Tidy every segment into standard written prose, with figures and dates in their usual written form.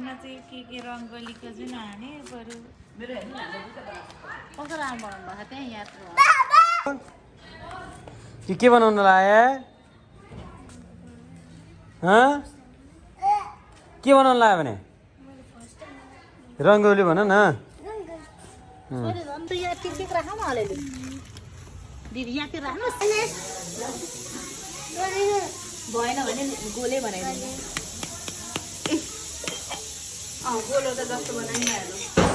घरमा चाहिँ के रङ्गोलीको जुन हाने बरु कसो राम्रो बनाउनु भएको त्यहाँ याद के बनाउन लाए के बनाउन लायो भने रङ्गोली भन न भएन भने गोले बनाइदिनु गोलो त जस्तो बनाइहाल्नु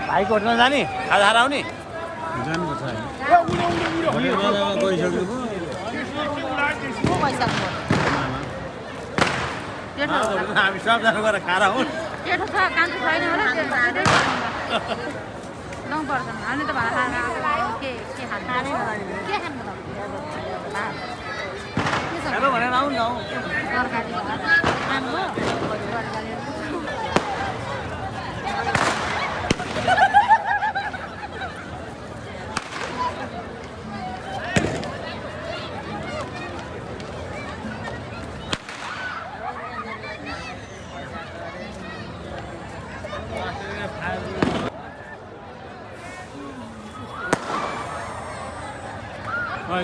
भाइको होटलमा जाने खाजा खाएर आउने जानुपर्छ हामी सबजना गएर खाएर आउँ भनेर आउँ न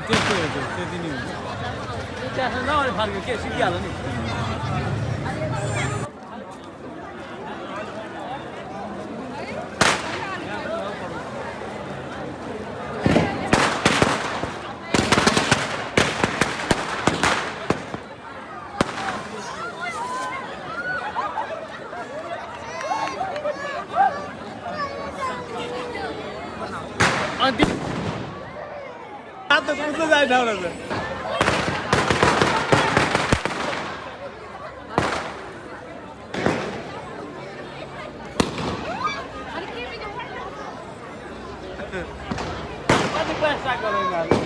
त्यस्तो हो त्यति नै हुन्छ त्यहाँ नगरे फर्क्यो के सिकिहाल्यो नि तो कुछ जाए ठाउँ रहेछ कति पैसा गरौँ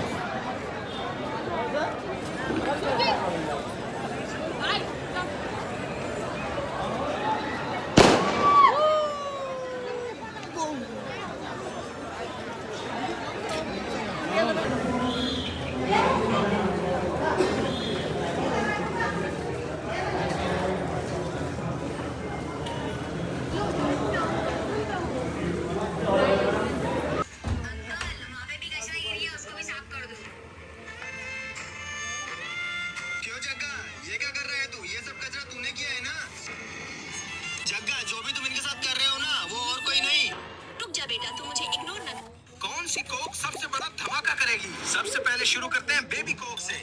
पहले शुरू करते हैं बेबी कोक से।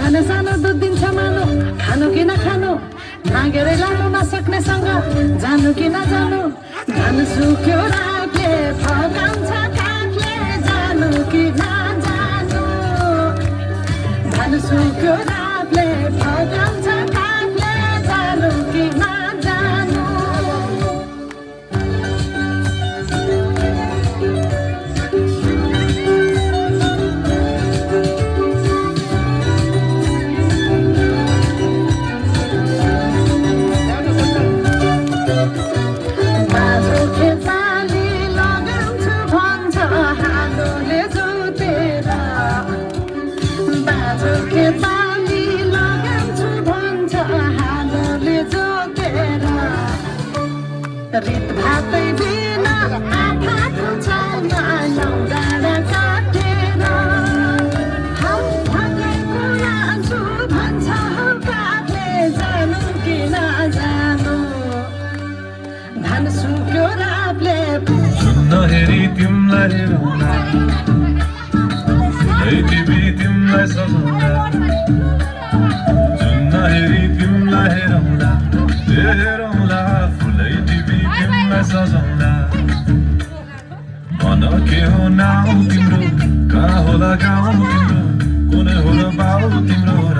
भने सानो दुध दिन्छ मानो खानु कि नखानु मागेरै लानु नसक्नेसँग जानु कि नजानु धान सुक्यो राखले फकाउँछ काठले जानु कि नजानु धान सुक्यो राखले फकाउँछ काठले जानु कि नजानु रित भातै दिन आँखाको छाउमा लौडाँडा काटेर हाउ भगेको लान्छु भन्छ काठले जानु कि नजानु धान सुक्यो रातले सुन्दाखेरि तिमीलाई हेरौँला टिभी तिमीलाई सजाउँला सुन्दाखेरि तिमीलाई हेरौँला हेरौँला फुलै टिभी तिमीलाई सजाउँला भन के हो नाउ तिम्रो कहाँ होला गाउँ तिम्रो कुनै होला बाउ तिम्रो र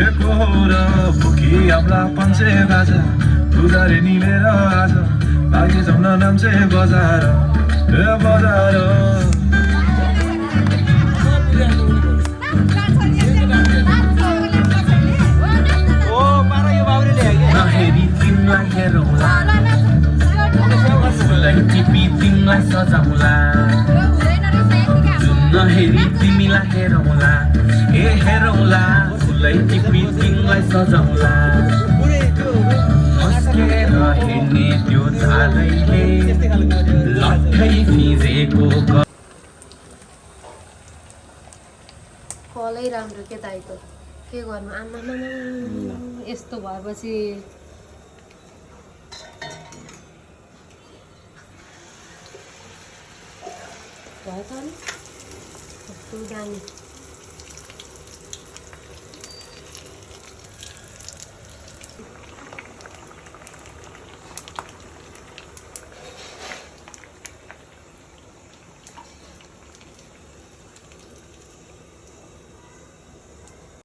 एको हो र बुकी आम्ला पन्छे बाजा पुजारी निलेर आज लागि जाउन नाम्चे बजार ए बजार नहेरी तिमीलाई हेरौँला फुलै टिपी तिमीलाई सजाउँला नहेरी तिमीलाई हेरौँला ए हेरौँला फुलै टिपी तिमीलाई सजाउँला हस्केर हिँड्ने त्यो धारैले लक्कै फिजेको कलै राम्रो के दाइको के गर्नु आमा यस्तो भएपछि भयो त नि कस्तो दामी